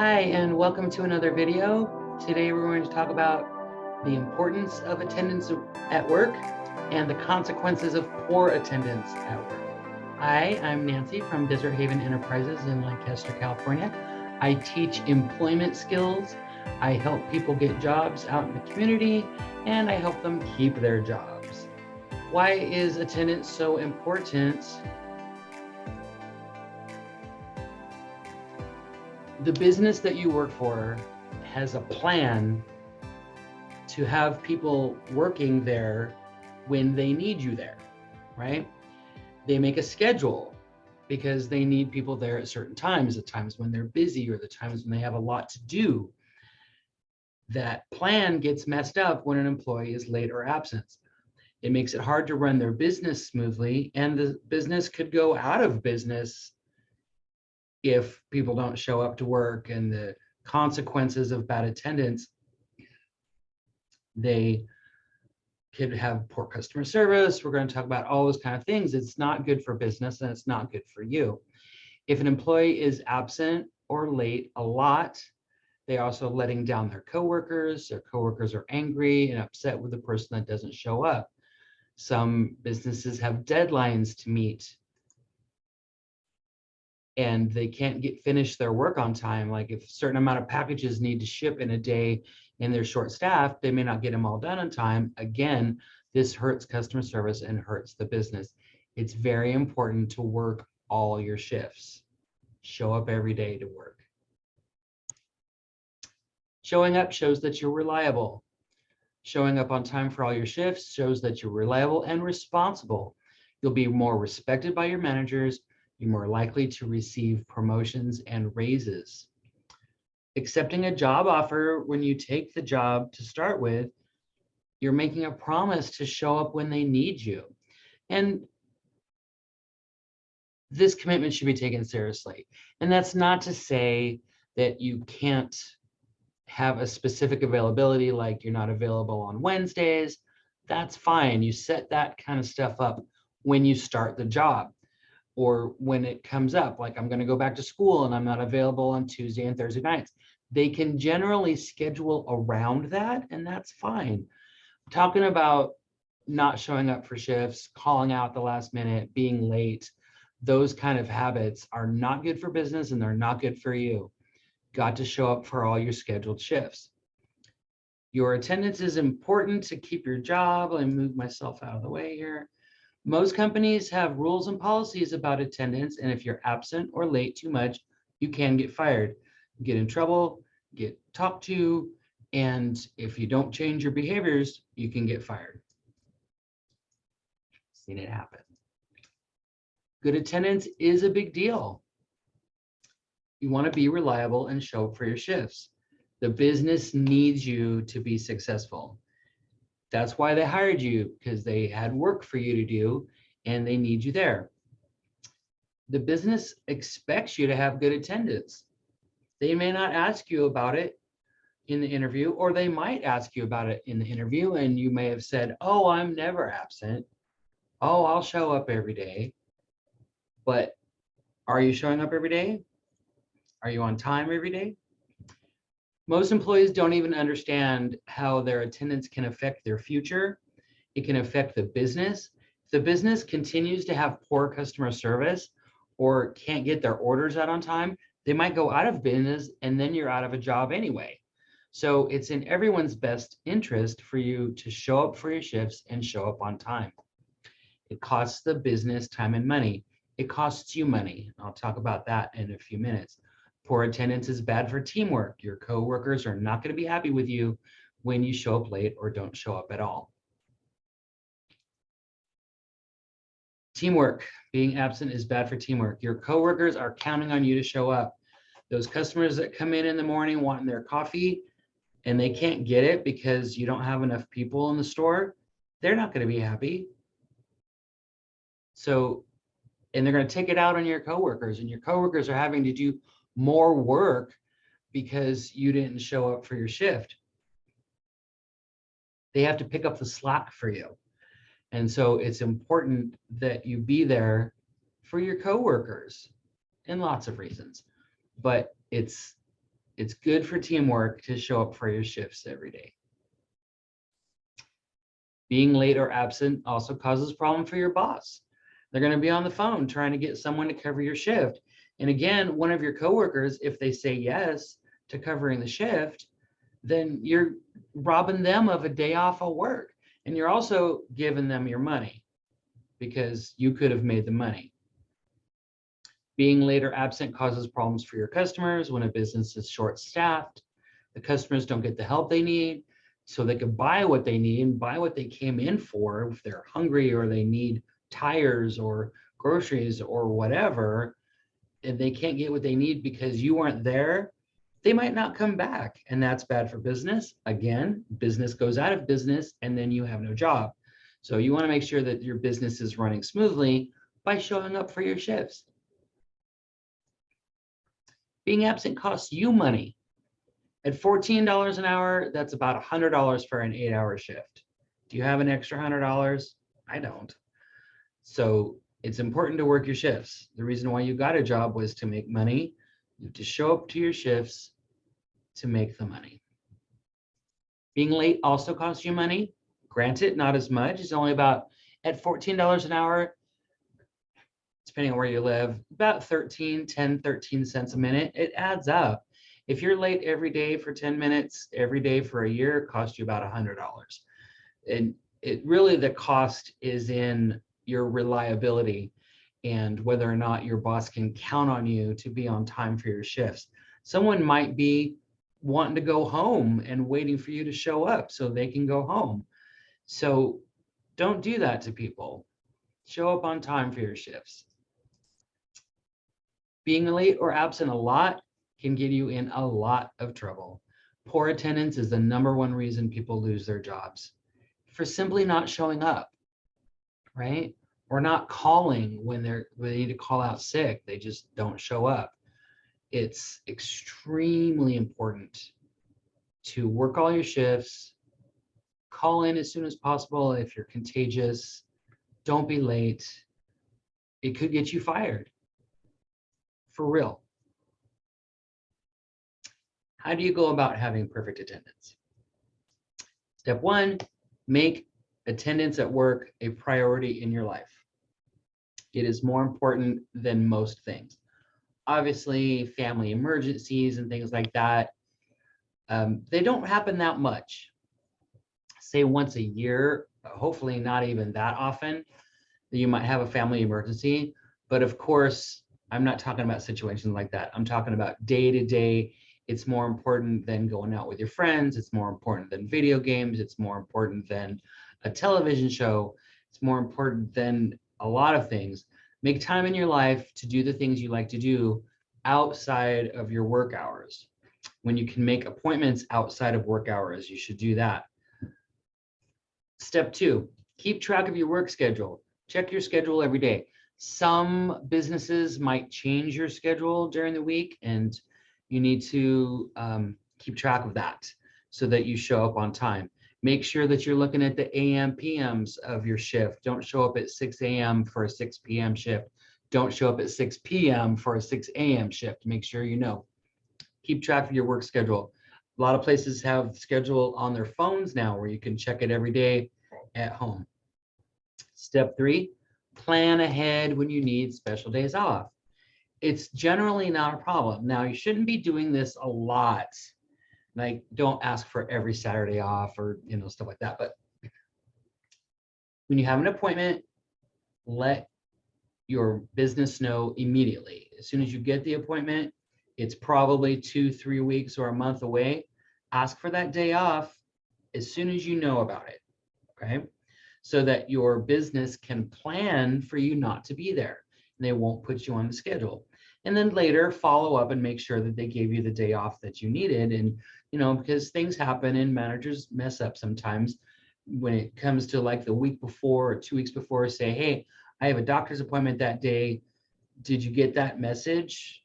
Hi, and welcome to another video. Today we're going to talk about the importance of attendance at work and the consequences of poor attendance at work. Hi, I'm Nancy from Desert Haven Enterprises in Lancaster, California. I teach employment skills, I help people get jobs out in the community, and I help them keep their jobs. Why is attendance so important? The business that you work for has a plan to have people working there when they need you there, right? They make a schedule because they need people there at certain times, the times when they're busy or the times when they have a lot to do. That plan gets messed up when an employee is late or absent. It makes it hard to run their business smoothly, and the business could go out of business if people don't show up to work. And the consequences of bad attendance, they could have poor customer service. We're going to talk about all those kind of things. It's not good for business and it's not good for you. If an employee is absent or late a lot, they're also letting down their coworkers. Their coworkers are angry and upset with the person that doesn't show up. Some businesses have deadlines to meet and they can't finish their work on time. Like if a certain amount of packages need to ship in a day and they're short staffed, they may not get them all done on time. Again, this hurts customer service and hurts the business. It's very important to work all your shifts. Show up every day to work. Showing up shows that you're reliable. Showing up on time for all your shifts shows that you're reliable and responsible. You'll be more respected by your managers. You're more likely to receive promotions and raises. Accepting a job offer when you take the job to start with, you're making a promise to show up when they need you. And this commitment should be taken seriously. And that's not to say that you can't have a specific availability, like you're not available on Wednesdays. That's fine. You set that kind of stuff up when you start the job. Or when it comes up, like I'm going to go back to school and I'm not available on Tuesday and Thursday nights. They can generally schedule around that, and that's fine. Talking about not showing up for shifts, calling out the last minute, being late, those kind of habits are not good for business and they're not good for you. Got to show up for all your scheduled shifts. Your attendance is important to keep your job. Let me move myself out of the way here. Most companies have rules and policies about attendance, and if you're absent or late too much, you can get fired, get in trouble, get talked to, and if you don't change your behaviors, you can get fired. Seen it happen. Good attendance is a big deal. You want to be reliable and show up for your shifts. The business needs you to be successful. That's why they hired you, because they had work for you to do and they need you there. The business expects you to have good attendance. They may not ask you about it in the interview, or they might ask you about it in the interview and you may have said, oh, I'm never absent. Oh, I'll show up every day. But are you showing up every day? Are you on time every day? Most employees don't even understand how their attendance can affect their future. It can affect the business. If the business continues to have poor customer service or can't get their orders out on time, they might go out of business and then you're out of a job anyway. So it's in everyone's best interest for you to show up for your shifts and show up on time. It costs the business time and money. It costs you money. I'll talk about that in a few minutes. Poor attendance is bad for teamwork. Your coworkers are not going to be happy with you when you show up late or don't show up at all. Teamwork, being absent is bad for teamwork. Your coworkers are counting on you to show up. Those customers that come in the morning wanting their coffee and they can't get it because you don't have enough people in the store, they're not going to be happy. So, and they're going to take it out on your coworkers, and your coworkers are having to do more work because you didn't show up for your shift. They have to pick up the slack for you. And so it's important that you be there for your coworkers in lots of reasons, but it's It's good for teamwork to show up for your shifts every day. Being late or absent also causes problem for your boss. They're going to be on the phone trying to get someone to cover your shift. And again, one of your coworkers, if they say yes to covering the shift, then you're robbing them of a day off of work. And you're also giving them your money because you could have made the money. Being late or absent causes problems for your customers. When a business is short-staffed, the customers don't get the help they need so they can buy what they need and buy what they came in for. If they're hungry or they need tires or groceries or whatever, and they can't get what they need because you weren't there, they might not come back. And that's bad for business. Again, business goes out of business and then you have no job. So you want to make sure that your business is running smoothly by showing up for your shifts. Being absent costs you money. At $14 an hour, that's about $100 for an 8-hour shift. Do you have an extra $100? I don't. So it's important to work your shifts. The reason why you got a job was to make money. You have to show up to your shifts to make the money. Being late also costs you money. Granted, not as much. It's only about, at $14 an hour, depending on where you live, about 13 cents a minute. It adds up. If you're late every day for 10 minutes, every day for a year, it costs you about $100. And it really, the cost is in your reliability and whether or not your boss can count on you to be on time for your shifts. Someone might be wanting to go home and waiting for you to show up so they can go home. So don't do that to people. Show up on time for your shifts. Being late or absent a lot can get you in a lot of trouble. Poor attendance is the #1 reason people lose their jobs, for simply not showing up, right? Or not calling when they need to call out sick. They just don't show up. It's extremely important to work all your shifts, call in as soon as possible if you're contagious. Don't be late. It could get you fired. For real. How do you go about having perfect attendance? Step 1, make attendance at work a priority in your life. It is more important than most things. Obviously, family emergencies and things like that, they don't happen that much. Say once a year, hopefully not even that often, that you might have a family emergency. But of course, I'm not talking about situations like that. I'm talking about day to day. It's more important than going out with your friends. It's more important than video games. It's more important than a television show. It's more important than a lot of things. Make time in your life to do the things you like to do outside of your work hours. When you can make appointments outside of work hours, you should do that. Step 2, keep track of your work schedule. Check your schedule every day. Some businesses might change your schedule during the week, and you need to keep track of that so that you show up on time. Make sure that you're looking at the AM, PMs of your shift. Don't show up at 6 a.m. for a 6 p.m. shift. Don't show up at 6 p.m. for a 6 a.m. shift. Make sure you know. Keep track of your work schedule. A lot of places have schedule on their phones now where you can check it every day at home. Step 3, plan ahead when you need special days off. It's generally not a problem. Now, you shouldn't be doing this a lot. Like, don't ask for every Saturday off or, stuff like that. But when you have an appointment, let your business know immediately. As soon as you get the appointment, it's probably 2-3 weeks or a month away. Ask for that day off as soon as you know about it, okay? So that your business can plan for you not to be there and they won't put you on the schedule. And then later follow up and make sure that they gave you the day off that you needed. And, because things happen and managers mess up sometimes when it comes to like the week before or 2 weeks before, say, hey, I have a doctor's appointment that day. Did you get that message?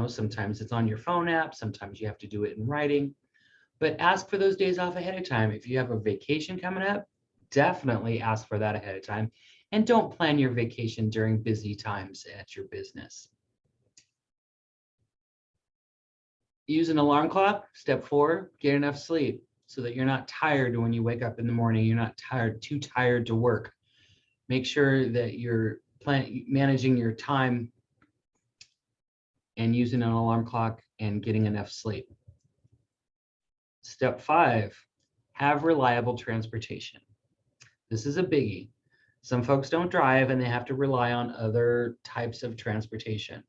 Sometimes it's on your phone app. Sometimes you have to do it in writing, but ask for those days off ahead of time. If you have a vacation coming up, definitely ask for that ahead of time. And don't plan your vacation during busy times at your business. use an alarm clock. Step 4, get enough sleep so that you're not tired when you wake up in the morning. You're not too tired to work. Make sure that you're managing your time and using an alarm clock and getting enough sleep. Step 5, have reliable transportation. This is a biggie. Some folks don't drive and they have to rely on other types of transportation.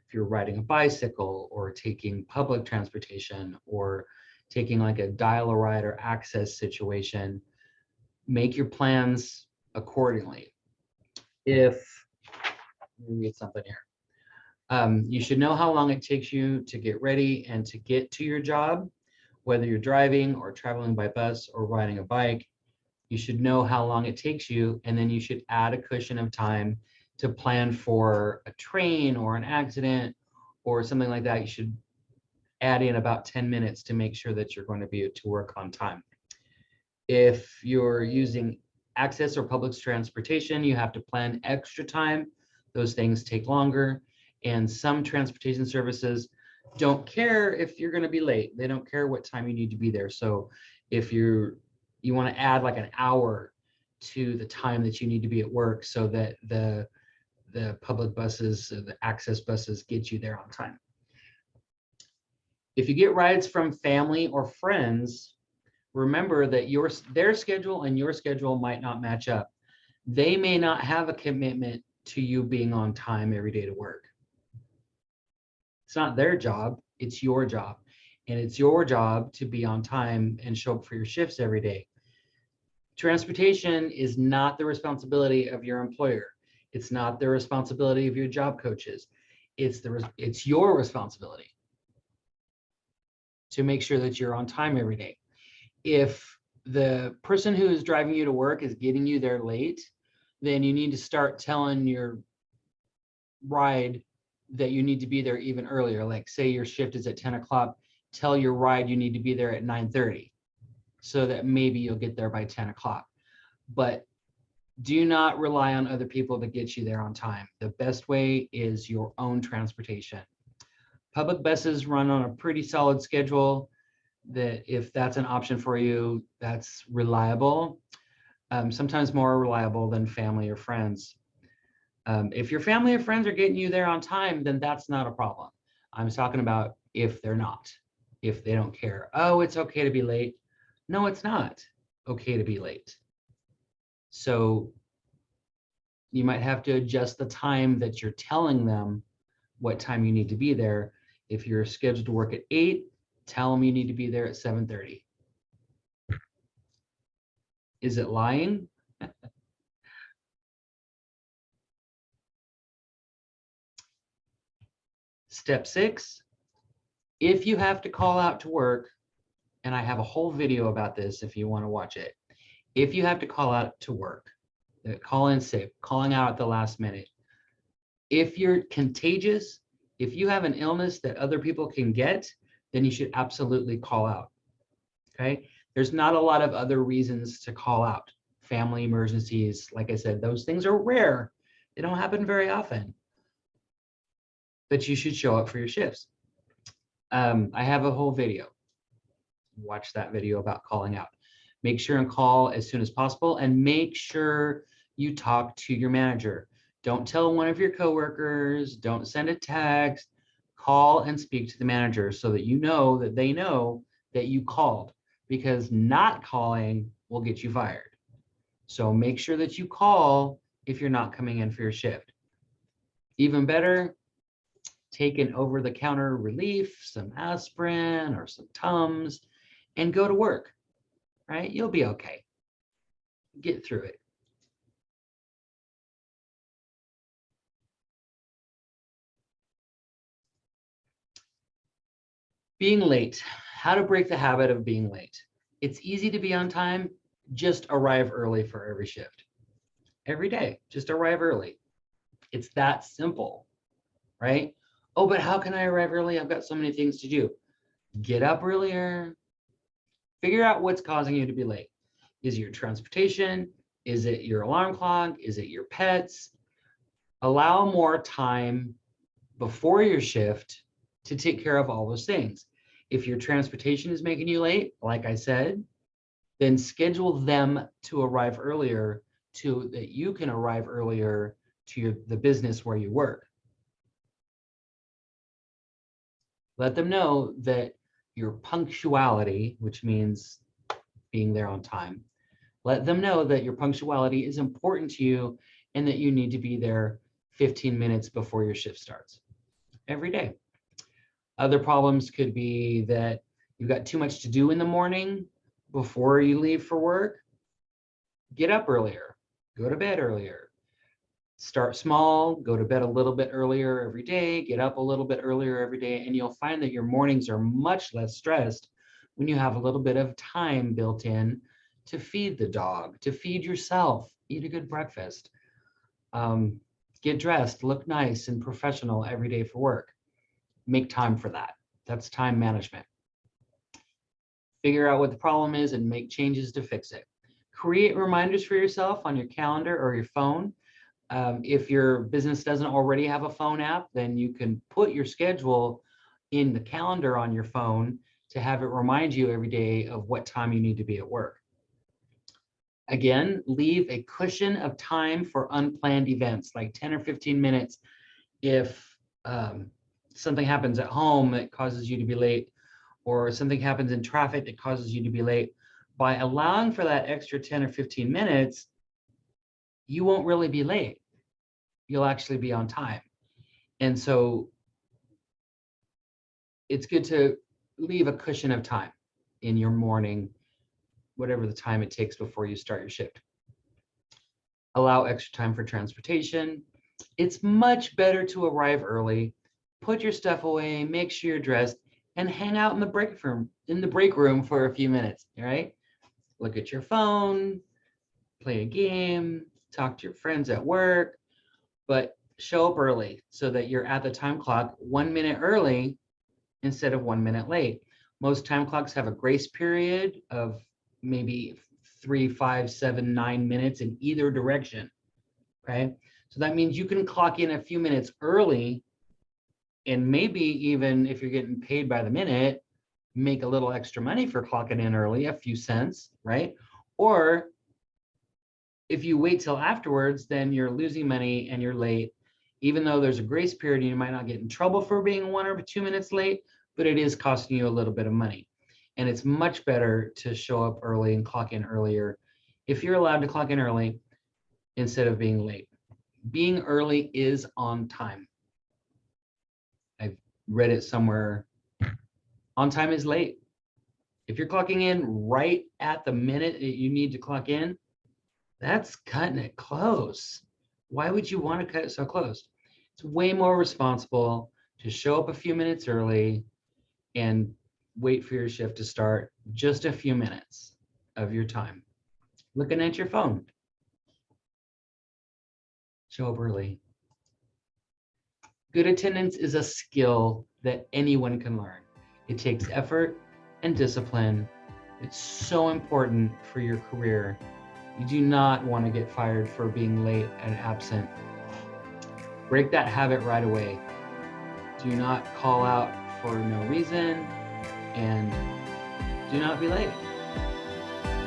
If you're riding a bicycle or taking public transportation or taking like a dial-a-ride or access situation, make your plans accordingly. Let me get something here. You should know how long it takes you to get ready and to get to your job, whether you're driving or traveling by bus or riding a bike. You should know how long it takes you, and then you should add a cushion of time to plan for a train or an accident or something like that. You should add in about 10 minutes to make sure that you're going to be to work on time. If you're using access or public transportation, you have to plan extra time. Those things take longer, and some transportation services don't care if you're going to be late. They don't care what time you need to be there. So if you want to add like an hour to the time that you need to be at work so that the public buses, the access buses get you there on time. If you get rides from family or friends, remember that their schedule and your schedule might not match up. They may not have a commitment to you being on time every day to work. It's not their job, it's your job. And it's your job to be on time and show up for your shifts every day. Transportation is not the responsibility of your employer. It's not the responsibility of your job coaches. It's your responsibility to make sure that you're on time every day. If the person who is driving you to work is getting you there late, then you need to start telling your ride that you need to be there even earlier. Like say your shift is at 10 o'clock, tell your ride you need to be there at 9:30 so that maybe you'll get there by 10 o'clock. But do not rely on other people to get you there on time. The best way is your own transportation. Public buses run on a pretty solid schedule that if that's an option for you, that's reliable, sometimes more reliable than family or friends. If your family or friends are getting you there on time, then that's not a problem. I'm talking about if they're not, if they don't care. Oh, it's okay to be late. No, it's not okay to be late. So you might have to adjust the time that you're telling them what time you need to be there. If you're scheduled to work at 8, tell them you need to be there at 7:30. Is it lying? Step 6, if you have to call out to work, and I have a whole video about this if you want to watch it. If you have to call out to work, call in sick, calling out at the last minute. If you're contagious, if you have an illness that other people can get, then you should absolutely call out. Okay? There's not a lot of other reasons to call out. Family emergencies, like I said, those things are rare. They don't happen very often. But you should show up for your shifts. I have a whole video. Watch that video about calling out. Make sure and call as soon as possible, and make sure you talk to your manager. Don't tell one of your coworkers, don't send a text, call and speak to the manager so that you know that they know that you called, because not calling will get you fired. So make sure that you call if you're not coming in for your shift. Even better, take an over-the-counter relief, some aspirin or some Tums, and go to work, right? You'll be okay. Get through it. Being late. How to break the habit of being late. It's easy to be on time. Just arrive early for every shift. Every day, just arrive early. It's that simple, right? Oh, but how can I arrive early? I've got so many things to do. Get up earlier. Figure out what's causing you to be late. Is it your transportation? Is it your alarm clock? Is it your pets? Allow more time before your shift to take care of all those things. If your transportation is making you late, like I said, then schedule them to arrive earlier so that you can arrive earlier to the business where you work. Let them know that your punctuality, which means being there on time, let them know that your punctuality is important to you and that you need to be there 15 minutes before your shift starts every day. Other problems could be that you've got too much to do in the morning before you leave for work. Get up earlier, go to bed earlier. Start small, go to bed a little bit earlier every day, get up a little bit earlier every day, and you'll find that your mornings are much less stressed when you have a little bit of time built in to feed the dog, to feed yourself, eat a good breakfast, get dressed, look nice and professional every day for work. Make time for that. That's time management. Figure out what the problem is and make changes to fix it. Create reminders for yourself on your calendar or your phone. If your business doesn't already have a phone app, then you can put your schedule in the calendar on your phone to have it remind you every day of what time you need to be at work. Again, leave a cushion of time for unplanned events, like 10 or 15 minutes. If something happens at home that causes you to be late, or something happens in traffic that causes you to be late, by allowing for that extra 10 or 15 minutes, you won't really be late. You'll actually be on time. And so it's good to leave a cushion of time in your morning, whatever the time it takes before you start your shift. Allow extra time for transportation. It's much better to arrive early, put your stuff away, make sure you're dressed, and hang out in the break room for a few minutes, all right? Look at your phone, play a game, talk to your friends at work, but show up early so that you're at the time clock 1 minute early instead of 1 minute late. Most time clocks have a grace period of maybe 3, 5, 7, 9 minutes in either direction, right? So that means you can clock in a few minutes early, and maybe even if you're getting paid by the minute, make a little extra money for clocking in early, a few cents, right? Or if you wait till afterwards, then you're losing money and you're late. Even though there's a grace period, you might not get in trouble for being 1 or 2 minutes late, but it is costing you a little bit of money. And it's much better to show up early and clock in earlier if you're allowed to clock in early instead of being late. Being early is on time. I've read it somewhere. On time is late. If you're clocking in right at the minute that you need to clock in, that's cutting it close. Why would you want to cut it so close? It's way more responsible to show up a few minutes early and wait for your shift to start just a few minutes of your time. Looking at your phone. Show up early. Good attendance is a skill that anyone can learn. It takes effort and discipline. It's so important for your career. You do not want to get fired for being late and absent. Break that habit right away. Do not call out for no reason, and do not be late.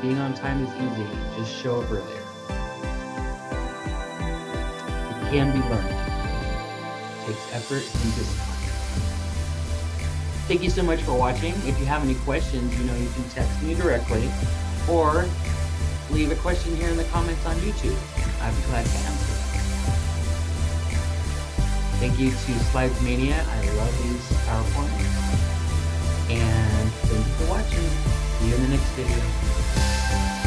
Being on time is easy. Just show up earlier. It can be learned. It takes effort and discipline. Thank you so much for watching. If you have any questions, you can text me directly or leave a question here in the comments on YouTube. I'd be glad to answer. Thank you to Slides Mania. I love these PowerPoints. And thank you for watching. See you in the next video.